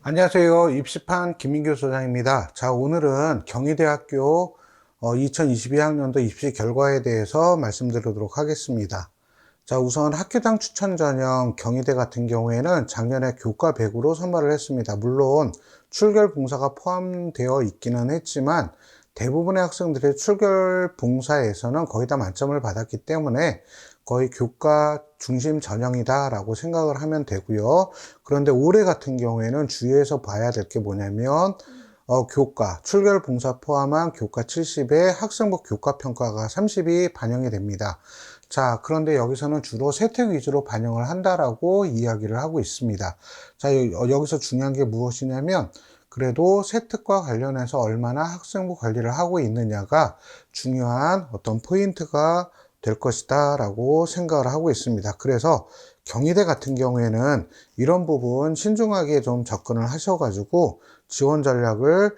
안녕하세요. 입시판 김민규 소장입니다. 자, 오늘은 경희대학교 2022학년도 입시 결과에 대해서 말씀드리도록 하겠습니다. 자, 우선 학교당 추천 전형 경희대 같은 경우에는 작년에 교과 100으로 선발을 했습니다. 물론 출결 봉사가 포함되어 있기는 했지만 대부분의 학생들이 출결 봉사에서는 거의 다 만점을 받았기 때문에 거의 교과 중심 전형이다 라고 생각을 하면 되고요. 그런데 올해 같은 경우에는 주의해서 봐야 될 게 뭐냐면 교과, 출결 봉사 포함한 교과 70에 학생부 교과 평가가 30이 반영이 됩니다. 자, 그런데 여기서는 주로 세특 위주로 반영을 한다라고 이야기를 하고 있습니다. 자, 여기서 중요한 게 무엇이냐면 그래도 세특과 관련해서 얼마나 학생부 관리를 하고 있느냐가 중요한 어떤 포인트가 될 것이다 라고 생각을 하고 있습니다. 그래서 경희대 같은 경우에는 이런 부분 신중하게 좀 접근을 하셔가지고 지원 전략을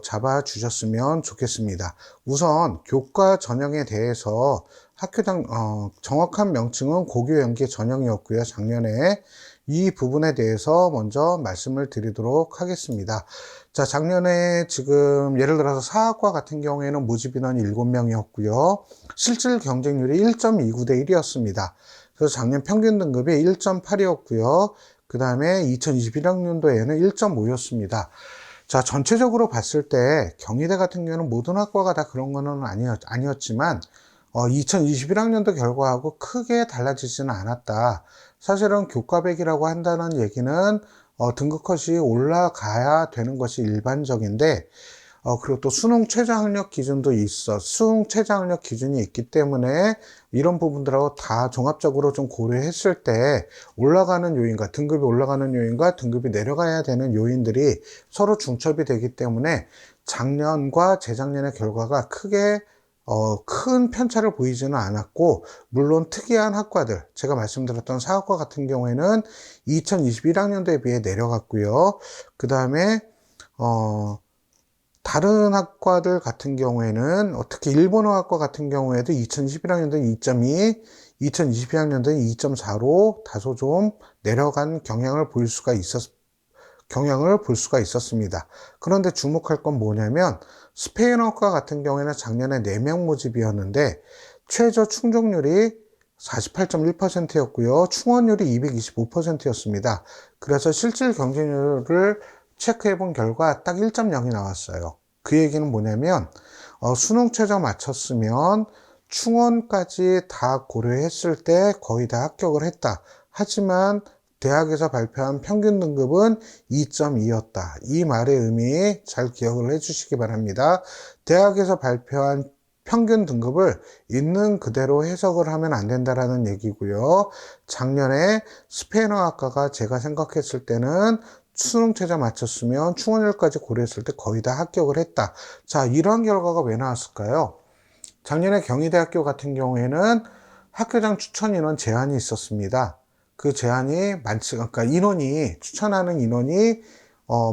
잡아 주셨으면 좋겠습니다. 우선 교과 전형에 대해서 학교당 정확한 명칭은 고교 연계 전형이었고요. 작년에 이 부분에 대해서 먼저 말씀을 드리도록 하겠습니다. 자, 작년에 지금 예를 들어서 사학과 같은 경우에는 모집 인원이 7명이었고요. 실질 경쟁률이 1.29대 1이었습니다. 그래서 작년 평균 등급이 1.8이었고요. 그 다음에 2021학년도에는 1.5였습니다. 자, 전체적으로 봤을 때 경희대 같은 경우는 모든 학과가 다 그런 거는 아니었지만 2021학년도 결과하고 크게 달라지지는 않았다. 사실은 교과 100이라고 한다는 얘기는 등급 컷이 올라가야 되는 것이 일반적인데 그리고 또 수능 최저학력 기준도 수능 최저학력 기준이 있기 때문에 이런 부분들하고 다 종합적으로 좀 고려했을 때 올라가는 요인과 등급이 올라가는 요인과 등급이 내려가야 되는 요인들이 서로 중첩이 되기 때문에 작년과 재작년의 결과가 크게 큰 편차를 보이지는 않았고, 물론 특이한 학과들, 제가 말씀드렸던 사학과 같은 경우에는 2021학년도에 비해 내려갔고요. 그 다음에 다른 학과들 같은 경우에는 특히 일본어학과 같은 경우에도 2011학년도에 2.2, 2022학년도에 2.4로 다소 좀 내려간 경향을 볼 수가 있었습니다. 그런데 주목할 건 뭐냐면 스페인어과 같은 경우에는 작년에 4명 모집이었는데 최저 충족률이 48.1%였고요. 충원율이 225%였습니다. 그래서 실질 경쟁률을 체크해 본 결과 딱 1.0이 나왔어요. 그 얘기는 뭐냐면 수능 최저 맞췄으면 충원까지 다 고려했을 때 거의 다 합격을 했다. 하지만 대학에서 발표한 평균 등급은 2.2였다. 이 말의 의미 잘 기억을 해주시기 바랍니다. 대학에서 발표한 평균 등급을 있는 그대로 해석을 하면 안 된다라는 얘기고요. 작년에 스페인어 학과가 제가 생각했을 때는 수능 최저 맞췄으면 충원율까지 고려했을 때 거의 다 합격을 했다. 자, 이러한 결과가 왜 나왔을까요? 작년에 경희대학교 같은 경우에는 학교장 추천 인원 제한이 있었습니다. 그 제한이 그러니까 추천하는 인원이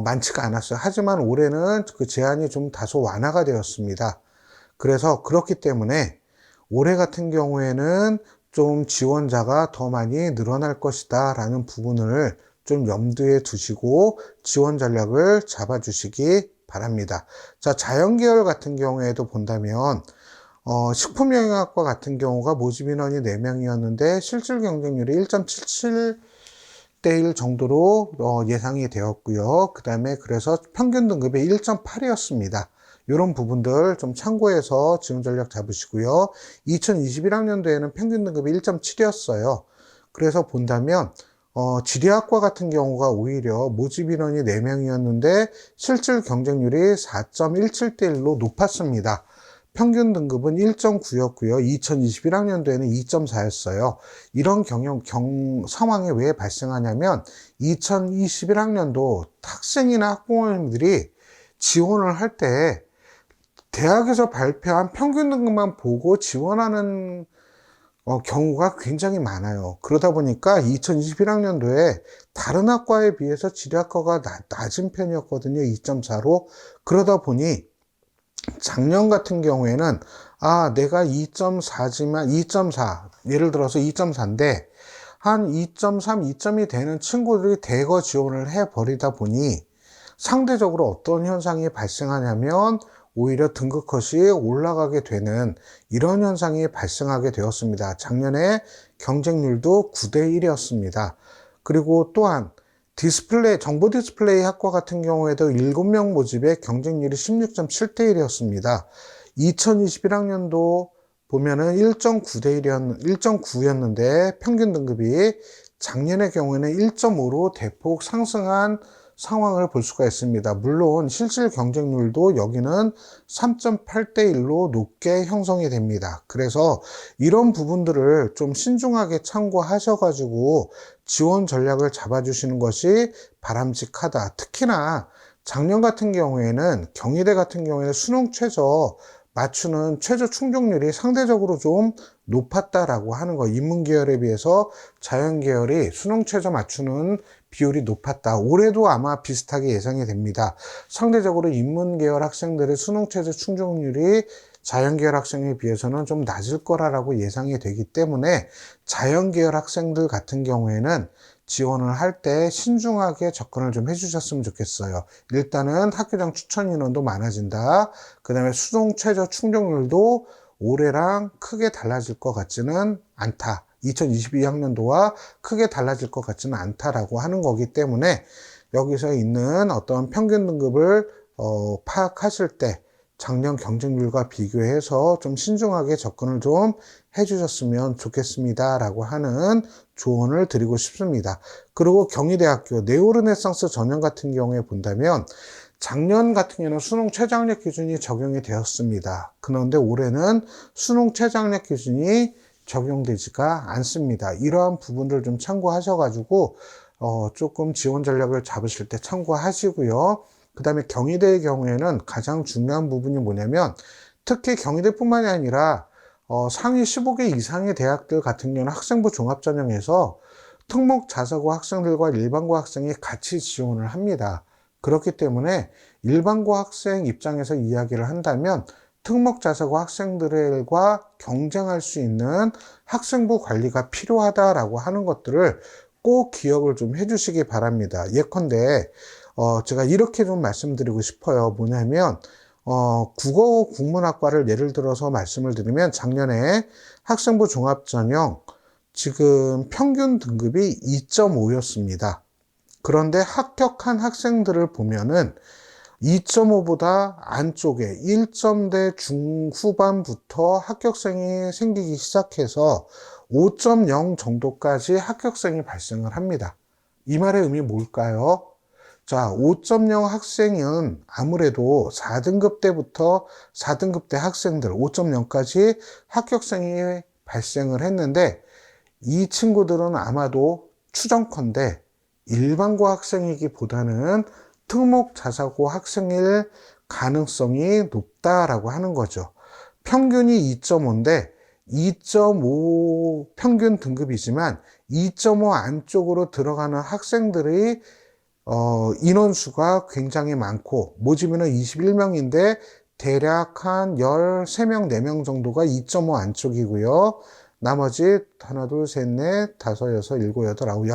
많지가 않았어요. 하지만 올해는 그 제한이 좀 다소 완화가 되었습니다. 그래서 그렇기 때문에 올해 같은 경우에는 좀 지원자가 더 많이 늘어날 것이다 라는 부분을 좀 염두에 두시고 지원 전략을 잡아주시기 바랍니다. 자, 자연계열 같은 경우에도 본다면 식품영양학과 같은 경우가 모집 인원이 4명이었는데 실질 경쟁률이 1.77대 1 정도로 예상이 되었고요. 그 다음에 그래서 평균 등급이 1.8이었습니다. 이런 부분들 좀 참고해서 지원 전략 잡으시고요. 2021학년도에는 평균 등급이 1.7이었어요. 그래서 본다면 지리학과 같은 경우가 오히려 모집 인원이 4명이었는데 실질 경쟁률이 4.17대 1로 높았습니다. 평균 등급은 1.9였고요. 2021학년도에는 2.4였어요. 이런 상황이 왜 발생하냐면 2021학년도 학생이나 학부모님들이 지원을 할 때 대학에서 발표한 평균 등급만 보고 지원하는 경우가 굉장히 많아요. 그러다 보니까 2021학년도에 다른 학과에 비해서 지리학과가 낮은 편이었거든요. 2.4로. 그러다 보니 작년 같은 경우에는 내가 2.4지만 2.4 예를 들어서 2.4인데 한 2.3, 2점이 되는 친구들이 대거 지원을 해버리다 보니 상대적으로 어떤 현상이 발생하냐면 오히려 등급컷이 올라가게 되는 이런 현상이 발생하게 되었습니다. 작년에 경쟁률도 9대 1이었습니다. 그리고 또한 정보 디스플레이 학과 같은 경우에도 7명 모집에 경쟁률이 16.7대 1이었습니다. 2021학년도 보면은 1.9였는데 평균 등급이 작년의 경우에는 1.5로 대폭 상승한 상황을 볼 수가 있습니다. 물론 실질 경쟁률도 여기는 3.8대 1로 높게 형성이 됩니다. 그래서 이런 부분들을 좀 신중하게 참고하셔가지고 지원 전략을 잡아주시는 것이 바람직하다. 특히나 작년 같은 경우에는 경희대 같은 경우에는 수능 최저 맞추는 최저 충족률이 상대적으로 좀 높았다라고 하는 거. 인문 계열에 비해서 자연 계열이 수능 최저 맞추는 비율이 높았다. 올해도 아마 비슷하게 예상이 됩니다. 상대적으로 인문 계열 학생들의 수능 최저 충족률이 자연 계열 학생에 비해서는 좀 낮을 거라고 예상이 되기 때문에 자연 계열 학생들 같은 경우에는 지원을 할 때 신중하게 접근을 좀 해주셨으면 좋겠어요. 일단은 학교장 추천 인원도 많아진다. 그 다음에 수능 최저 충족률도 올해랑 크게 달라질 것 같지는 않다. 2022학년도와 크게 달라질 것 같지는 않다라고 하는 거기 때문에 여기서 있는 어떤 평균 등급을 파악하실 때 작년 경쟁률과 비교해서 좀 신중하게 접근을 좀 해주셨으면 좋겠습니다 라고 하는 조언을 드리고 싶습니다. 그리고 경희대학교 네오르네상스 전형 같은 경우에 본다면 작년 같은 경우는 수능 최저학력 기준이 적용이 되었습니다. 그런데 올해는 수능 최저학력 기준이 적용되지가 않습니다. 이러한 부분들 좀 참고하셔가지고 조금 지원 전략을 잡으실 때 참고하시고요. 그 다음에 경희대의 경우에는 가장 중요한 부분이 뭐냐면 특히 경희대뿐만이 아니라 상위 15개 이상의 대학들 같은 경우는 학생부 종합전형에서 특목 자사고 학생들과 일반고 학생이 같이 지원을 합니다. 그렇기 때문에 일반고 학생 입장에서 이야기를 한다면 특목 자사고 학생들과 경쟁할 수 있는 학생부 관리가 필요하다라고 하는 것들을 꼭 기억을 좀 해주시기 바랍니다. 예컨대 제가 이렇게 좀 말씀드리고 싶어요. 뭐냐면 국어 국문학과를 예를 들어서 말씀을 드리면 작년에 학생부 종합전형 지금 평균 등급이 2.5였습니다. 그런데 합격한 학생들을 보면은 2.5보다 안쪽에 1점대 중후반부터 합격생이 생기기 시작해서 5.0 정도까지 합격생이 발생을 합니다. 이 말의 의미 뭘까요? 자, 5.0 학생은 아무래도 4등급 때부터 4등급 때 학생들 5.0까지 합격생이 발생을 했는데 이 친구들은 아마도 추정컨대 일반고 학생이기보다는 특목 자사고 학생일 가능성이 높다라고 하는 거죠. 평균이 2.5인데 2.5 평균 등급이지만 2.5 안쪽으로 들어가는 학생들의 인원수가 굉장히 많고 모집인은 21명인데 대략 한 13명, 4명 정도가 2.5 안쪽이고요. 나머지 하나, 둘, 셋, 넷, 다섯, 여섯, 일곱, 여덟, 아홉,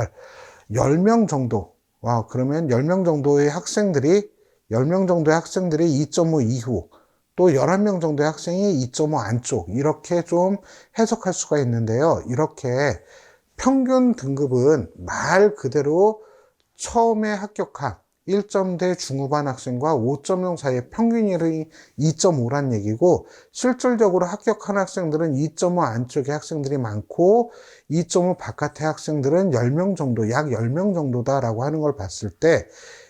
10명 정도. 와, 그러면 10명 정도의 학생들이 2.5 이후 또 11명 정도의 학생이 2.5 안쪽 이렇게 좀 해석할 수가 있는데요. 이렇게 평균 등급은 말 그대로 처음에 합격한 1점대 중후반 학생과 5.0 사이의 평균이 2.5란 얘기고 실질적으로 합격한 학생들은 2.5 안쪽의 학생들이 많고 2.5 바깥의 학생들은 10명 정도, 약 10명 정도다라고 하는 걸 봤을 때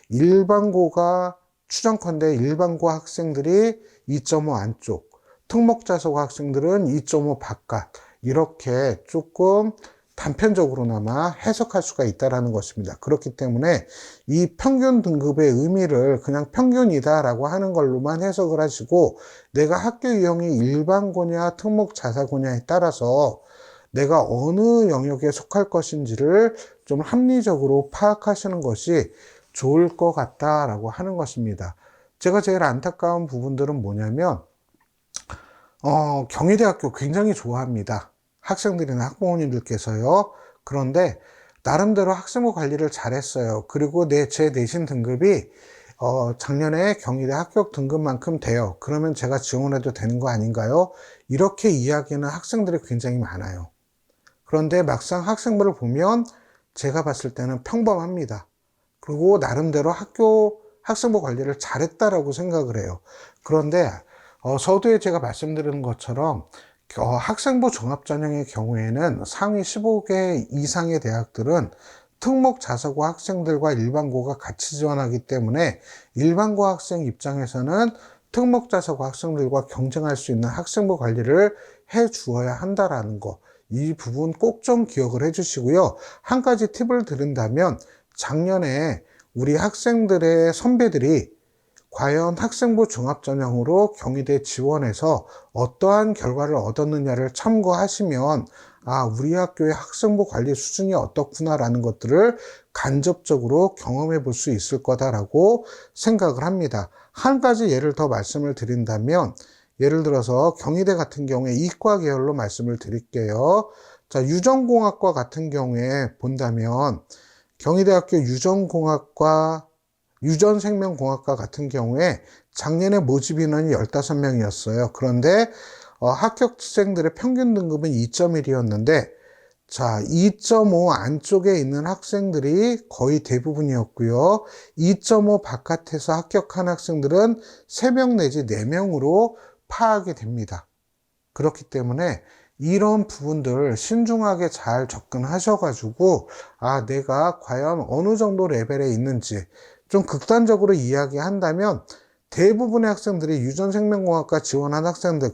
일반고가 추정컨대 일반고 학생들이 2.5 안쪽, 특목자소고 학생들은 2.5 바깥 이렇게 조금 단편적으로나마 해석할 수가 있다는 것입니다. 그렇기 때문에 이 평균 등급의 의미를 그냥 평균이다라고 하는 걸로만 해석을 하시고 내가 학교 유형이 일반고냐 특목 자사고냐에 따라서 내가 어느 영역에 속할 것인지를 좀 합리적으로 파악하시는 것이 좋을 것 같다라고 하는 것입니다. 제가 제일 안타까운 부분들은 뭐냐면 경희대학교 굉장히 좋아합니다. 학생들이나 학부모님들께서요. 그런데 나름대로 학생부 관리를 잘했어요. 그리고 제 내신 등급이 작년에 경희대 합격 등급만큼 돼요. 그러면 제가 지원해도 되는 거 아닌가요? 이렇게 이야기하는 학생들이 굉장히 많아요. 그런데 막상 학생부를 보면 제가 봤을 때는 평범합니다. 그리고 나름대로 학생부 관리를 잘했다라고 생각을 해요. 그런데 서두에 제가 말씀드린 것처럼 학생부 종합전형의 경우에는 상위 15개 이상의 대학들은 특목 자사고 학생들과 일반고가 같이 지원하기 때문에 일반고 학생 입장에서는 특목 자사고 학생들과 경쟁할 수 있는 학생부 관리를 해 주어야 한다라는 거, 이 부분 꼭 좀 기억을 해 주시고요. 한 가지 팁을 드린다면 작년에 우리 학생들의 선배들이 과연 학생부 종합전형으로 경희대 지원해서 어떠한 결과를 얻었느냐를 참고하시면 우리 학교의 학생부 관리 수준이 어떻구나라는 것들을 간접적으로 경험해 볼 수 있을 거다라고 생각을 합니다. 한 가지 예를 더 말씀을 드린다면, 예를 들어서 경희대 같은 경우에 이과 계열로 말씀을 드릴게요. 자, 유전공학과 같은 경우에 본다면 경희대학교 유전생명공학과 같은 경우에 작년에 모집 인원이 15명이었어요. 그런데 합격생들의 평균 등급은 2.1이었는데 자, 2.5 안쪽에 있는 학생들이 거의 대부분이었고요. 2.5 바깥에서 합격한 학생들은 3명 내지 4명으로 파악이 됩니다. 그렇기 때문에 이런 부분들 신중하게 잘 접근하셔가지고 내가 과연 어느 정도 레벨에 있는지 좀 극단적으로 이야기한다면 대부분의 학생들이 유전생명공학과 지원한 학생들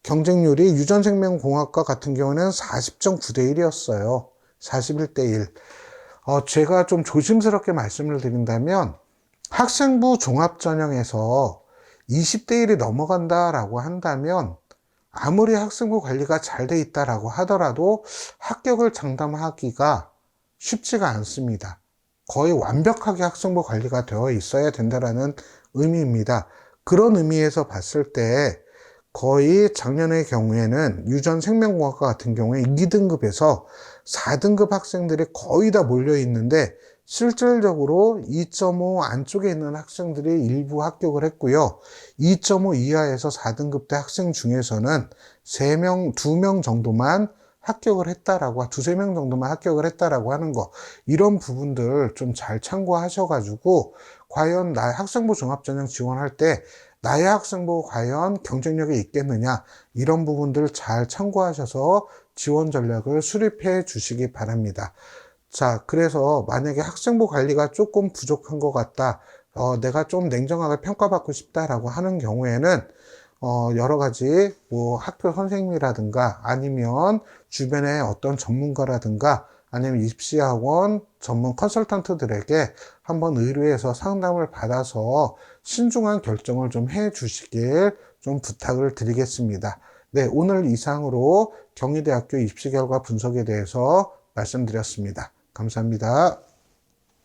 경쟁률이 유전생명공학과 같은 경우는 40.9대 1이었어요. 41대 1. 제가 좀 조심스럽게 말씀을 드린다면 학생부 종합전형에서 20대 1이 넘어간다라고 한다면 아무리 학생부 관리가 잘 돼 있다라고 하더라도 합격을 장담하기가 쉽지가 않습니다. 거의 완벽하게 학생부 관리가 되어 있어야 된다라는 의미입니다. 그런 의미에서 봤을 때 거의 작년의 경우에는 유전생명공학과 같은 경우에 2등급에서 4등급 학생들이 거의 다 몰려 있는데 실질적으로 2.5 안쪽에 있는 학생들이 일부 합격을 했고요. 2.5 이하에서 4등급 대 학생 중에서는 2명 정도만 합격을 했다라고, 2~3명 정도만 합격을 했다라고 하는 거, 이런 부분들 좀 잘 참고하셔가지고 과연 나의 학생부 종합전형 지원할 때 나의 학생부 과연 경쟁력이 있겠느냐, 이런 부분들 잘 참고하셔서 지원 전략을 수립해 주시기 바랍니다. 자, 그래서 만약에 학생부 관리가 조금 부족한 것 같다, 내가 좀 냉정하게 평가받고 싶다라고 하는 경우에는 여러 가지 학교 선생님이라든가 아니면 주변의 어떤 전문가라든가 아니면 입시학원 전문 컨설턴트들에게 한번 의뢰해서 상담을 받아서 신중한 결정을 좀 해 주시길 좀 부탁을 드리겠습니다. 네, 오늘 이상으로 경희대학교 입시 결과 분석에 대해서 말씀드렸습니다. 감사합니다.